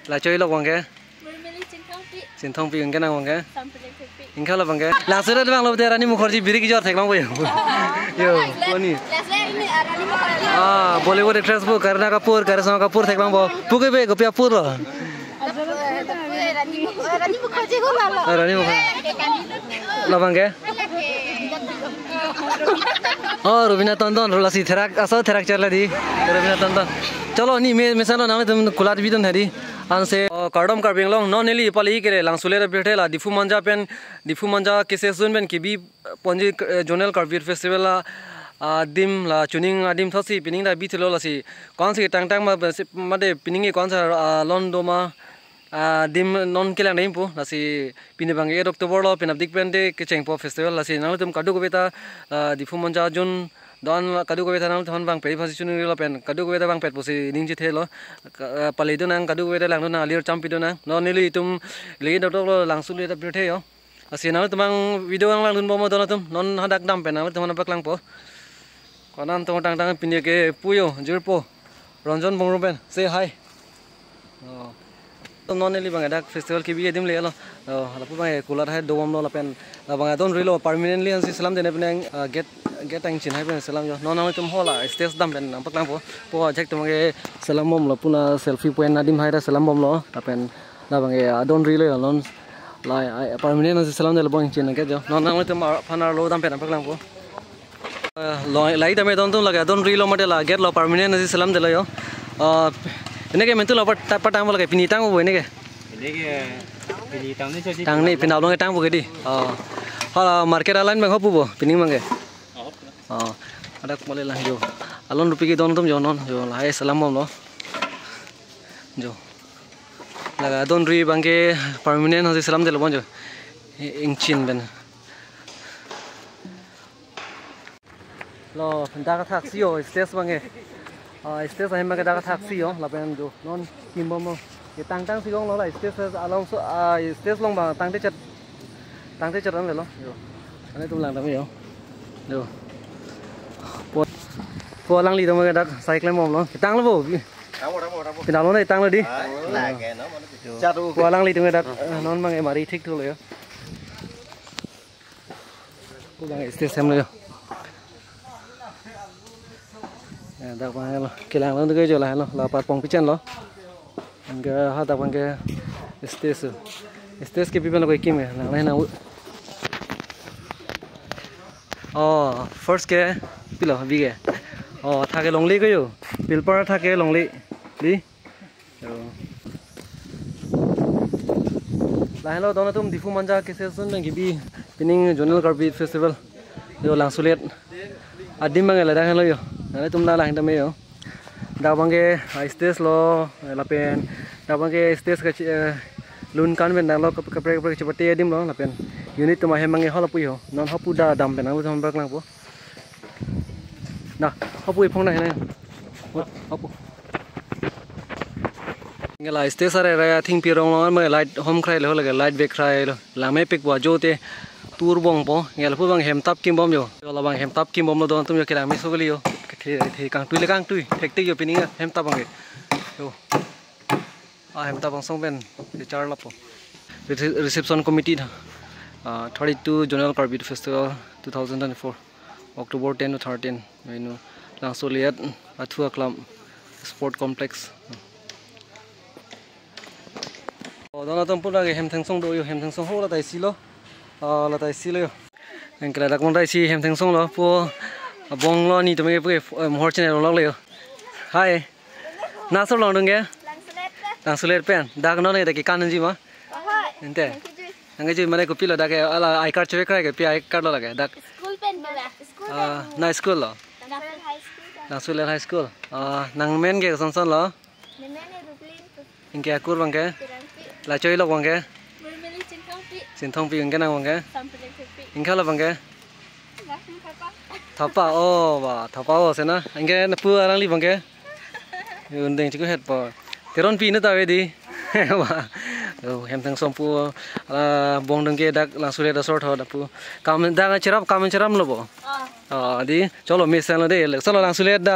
là chơi lộc bằng cái xin thông phi cái nào bằng cái in khá là bằng cái là sự đó bằng lâu thế ra ni mukherjee biri ki jor thek lang boy yo koni Bollywood actress bu Kareena Kapoor Karisma Kapoor thek lang bo puke be gopia pur lo Rani Mukherjee ko Rani Mukherjee la bằng cái Rubina Tandon relasi therak asal therak charla di Rubina Tandon chalo ni mesalo name tum kulat bidon hari anse kardom karbing long non eli pali kere langsule betela difu manja kese sun ben kibi ponji jonal karbir festival la dim la tuning adim thosi pining da bithilo la si kon si tang ma made pining e kon sa londo ma dim non kelang dai pu la si pini bang 8 October lo pinabdik pende ke chengpo festival la si nang tum kadu ko beta difu manja jon don kadu ko beta nang thon bang pe phasi chunu lo pen kadu ko beta bang pet posi ning ji thelo pali do nang kadu ko beta lang do na lir champi do nang non neli tum le do lo lang su le da bethe yo asi nang tumang video ang lang dun bo mo do tum non hadak dam pen nang tum na baklang po konan tum tang tang pini ke puyo jurpo Ranjan bongro pen say hi tum non neli bang adak festival ki bi edim le lo la pu bang kulat hai do bom lo la pen la bang don rilo permanently an si salam dene pen get ang chin hai pen salam yo non nang tum hola stage dam pen nampak lang po jek tum ge salam bom lo puna selfie point nadim hai ra salam bom lo ta pen la bang don rilo yo non la permanent an si salam de lo bang chin ke jo non nang tum phanar lo dam pen nampak lang po lai dame don tum laga don rilo mate la get lo permanent an si salam de lo yo ini ke mentu lapar tang boleh pini tang boleh ini ke pini tang ni jadi tang ni pinau long tang boleh di kalau market lain bang hopu bo pini bang ke ada boleh lah jo alon rupi ke don tum jo non jo lah salam bom lo jo laga don ri bang ke permanent hasi salam de lo bon jo ingchin ben lo dah ka taksi yo stage bang ke stage saya makan dah taksi yo, lapan jo non kimbom lo, tang si gong lo lah stage along so stage long bang tang tecat orang lo, jo, ane tu lang tapi yo, jo, po lang li tu makan dah cycle mom lo, tang lo bo, pindah lo nih tang lo di, po lang li tu makan dah non makan mari tik tu lo yo, po bang stage sem lo yo. Dak bang lo kilang lo tu lah lo lapar pong pican lo angga ha dak bang ke stage ke pipan lo kim ya nang na first ke pilo bi ke thake longli ko yo pilpar thake longli di lah lo don tum difu manja ke season bang bi pining jonal karbit festival yo langsulet adim bang la dah lo yo nãy tum da lang tame yo da bang ke stage lo lapen da bang ke stage ka lun kan ben da lo kapre chapate adim lo lapen unit tu mahe mangi hola pui ho non hopu da dam ben ang thom bak lang po na hopu phong na he hopu ngela stage are ra thing pi rong lo me light home krai lo la light back krai lo la me pik wa jote tur bong po ngela pu bang hem tap kim bom yo la bang hem tap kim bom lo don tum yo kila mi so gli yo thì càng tui thek tik yo pining hem tap bang yo hem tap bang song ben the char lapo reception committee 32 Jonal Karbit Festival 2024 October 10 to 13 you know langsoliat Athua Club Sport Complex dona tom pula ge hem thang song do yo hem thang song ho la tai si lo yo en kala dak mon tai si hem thang song lo po bong lo ni to me pe mohor channel lo le hi na so long dong ge langsulet pen dak no ne da ki kan ji ma ente ang ji mane ko pilo dak ala I card check krai ge pi I card lo la ge dak school pen bala school na school lo langsulet high school nang men ge son son lo ingke akur bang ge la choi lo bang ge sin thong pi ge nang bang ge ingka lo bang ge thapa ba thapa se na angge na pu arang li bang ge undeng chiku het po teron pi na ta we di ba hem thang som pu bong dong ge dak langsule da sort ho da pu kam da cheram lo bo di cholo me san lo de solo langsule da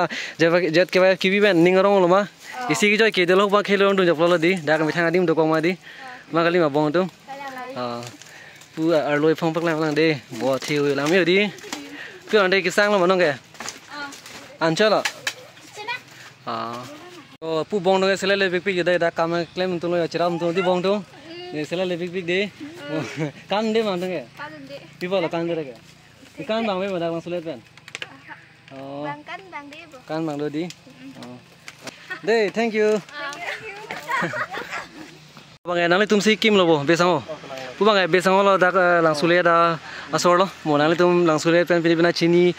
jet ke ba ki bi ben ning rong lo ma isi cái joy kia lo ba khelo dong jap lo di dak mi thang adim do kong ma di ma kali ma bong tum pu ar loi phong pak lang de bo thiu lam yo di pu an de ki sang lo ma nong ke an cha lo pu bong dong sele le big big de dak kam klem tu lo chiram tu di bong tu sele le big big de kan de ma dong ke pi bo lo kan de ke kan bang me ma dak bang sulet pen bang kan bang de bo kan bang do di đây, thank you. Bang ai nang le tum si kim lo bo besang o. Pu bang ai besang lo dak lang sule da asor lo. Mo nang le tum lang sule pen pina chini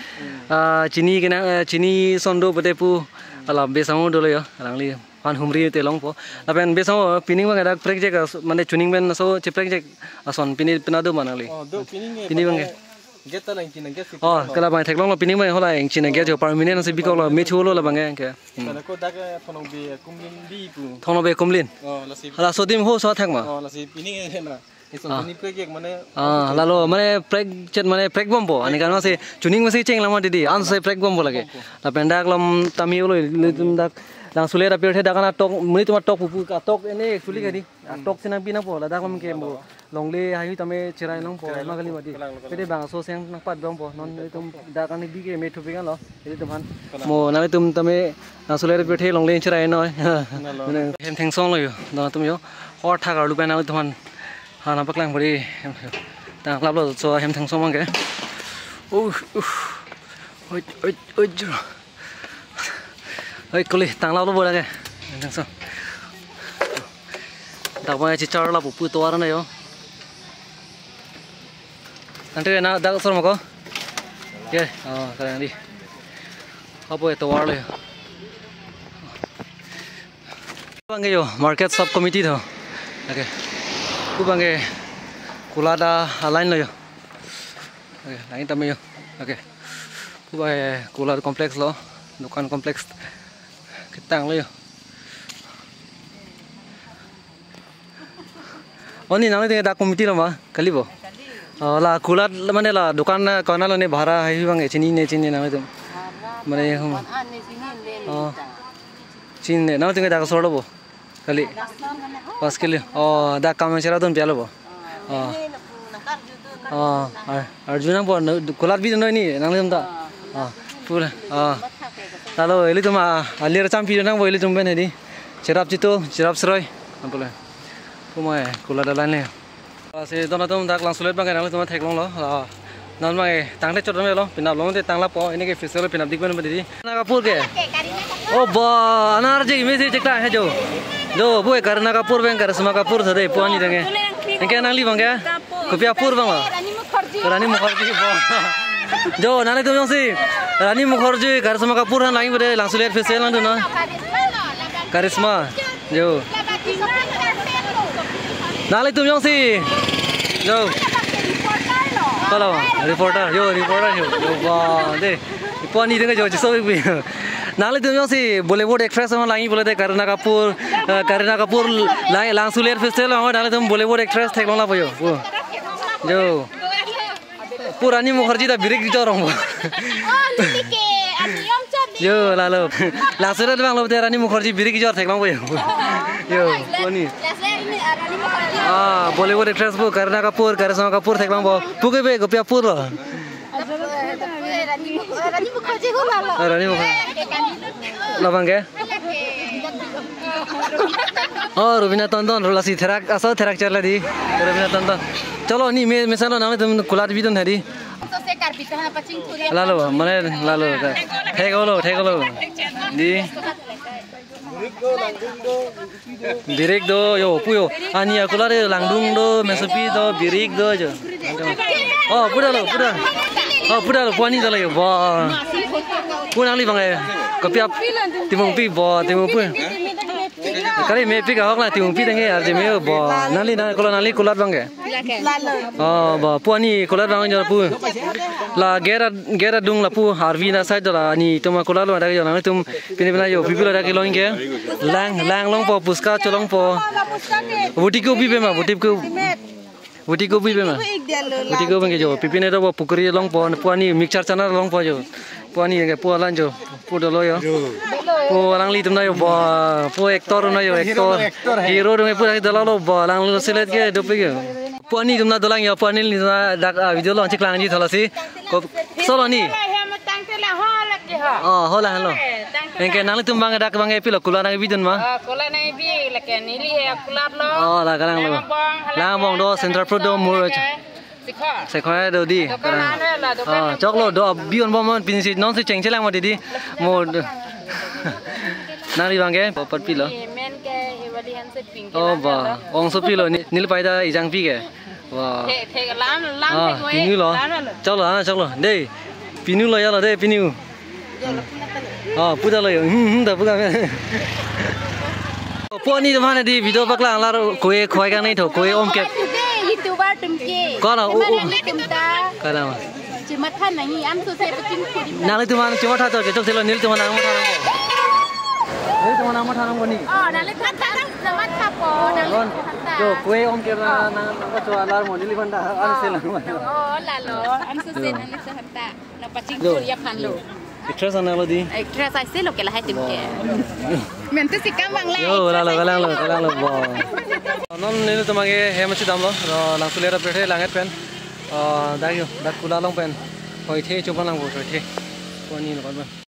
chini kena chini sondo bete pu ala besang do lo ya. Lang li pan humri te long po. La pen besang pining bang dak prek jek mane tuning ben so che prek jek ason pina do manang li. Do pining bang get ta lang chin get. Kala bang thek long lo pining bang hola eng chin get jo permanent se biko lo me chu lo la bang ke. Kana ko dak thonong be kumlin di pu. Thonong be kumlin. La si. Ala so dim ho so thak ma. La si pining na. Ison ni prek mane. Lalu mane prek jet mane prek bombo. Ani kan masih tuning masih ceng lama di. An se prek bombo lagi. La pendak lam tami lo tum dak lang sule da pirthe dakana tok muni tuma tok pupu ka tok ene actually kadi tok sinang pinang po la dak lam ke mo longle hayu tame chirai long po ma kali mati pede bang so seng nang pat bombo non tum dakani bi ke me thupi kan lo edi tuman mo na tum tame lang sule da pirthe longle chirai noi hem theng song lo yo na tum yo hot thak alu pen na tuman ha na paklang bari ta lap lo so hem theng song mang ke oi oi kuli tang lao lo bo la ke thang so dak ma chi char la pu to ara na yo ante na dak sor ma ko ye kala di apo to war le bang yo market sub committee tho okay ku bang ke kulada line lo yo okay lain tam yo okay ku ba kulada complex lo dukan complex tang lo yo oni nang le da committee lo ma kali bo la kulat mane la dukan kona lo ne bhara hai bang chini nang le tum mane hum chin ne nang tinga da so lo bo kali pas kali da kam chera don pialo bo arjuna bo kulat bi no ni nang le tum da pura lalu ini cuma alir campi nang boleh tumben ini cerap citu cerap seroy apa lah cuma kula dalan le se dona tum dak lang sulet bang nang cuma thek long lo nan mai tang le chot lo pinap long te tang la po ini ke fisel pinap dik ban badi na kapur ke oh ba anar je image chekta hai jo boy karna kapur bang kar sama kapur thade puani denge engke nang li bang ke kopia pur bang lo rani mukherjee bo jo nane tum jong si Rani Mukherjee karisma kapur han lain bade langsung lihat facial lang tu na karisma jo nale tum jong si jo kalau reporter jo wah deh ipuan ni dengar jo so bi nale tum jong si Bollywood actress han lain boleh deh Kareena Kapoor lain langsung lihat facial lang nale tum Bollywood actress thek long la boyo jo Rani Mukherjee dah birik di corong. Yo lalu langsung ada bang lo Rani Mukherjee birik di corong theklang boy. Yo ini. Bollywood actress bu Kareena Kapoor theklang bo. Puke be gopia pur lo. Rani Mukherjee ko lalo. Rani Mukherjee. Labang ke? Rubina Tandon relasi terak charla di Rubina Tandon. Chalo ni misalnya nang tum kulat bidon hari. Lalu mana lalu thekolo di birik do yo puyo ani akulat langdung do mesopi do birik do jo puda lo puani do yo ba punang li bang kopiap timung pi bo timung pi kali me pi ka hok la timung pi denge arje me bo nali kulat bang ke ba puani kulat bang jo pu la gera dung la pu harvi na sa jala ni tuma kulat lo ada jo nang tum pini bina yo pipi lo ada ke loing ke lang long po puska cholong po buti ko bi be ma buti ko bi be ma buti ko bang jo pipi ne do pukri long po puani mixer chana long po jo puani ke pualan jo pu do lo yo po lang li tum na yo ba po actor na yo actor hero dong po lagi dalam lo ba lang lo silet ke do pe ke po ni tum na dolang yo po ni na dak video lo cik lang ni thola si ko solo ni oh hola hello engke nang tum bang dak bang epi lo kula nang video ma kula nang bi la ke ni li kulat lo oh la kalang lo lang bong do central pro do mur sẽ khóa đầu đi chọc lo do bion bom pin si non si cheng chelang ma di mo nang di bang ke pat pi lo oh ba ong so pi lo nil pai da ijang pi ke wow pinu lo chok lo đây pinu lo ya lo đây pinu puja lo yo da puja po ni mana di video baklang la koe khoi kang nei tho koe om ke YouTuber tumke. Có nào Tumta. Có nào. Cuma than nang am so se pecing kudi. Nang itu mana cuma tha cho ke chok selo nil tu mana mo tha rang ko. Nil tu mana mo tha rang ko ni. Oh, nang than than sawat tha po nang. Jo koe om ke nang ko cho alar mo nili banda an se lang. Oh, lalo. Am so se nang se hanta. Nang pecing kudi ya pan lo. Actress ana lo di. Actress ai se lo ke la hai tumke. Men tu si kam bang lai. Yo kalang lo bo. Non nil tu mage he machi dam lo lang sulera prethe langet pen. Dak yo dak kula long pen. Hoi the chupan lang bo the. Ko ni lo ban.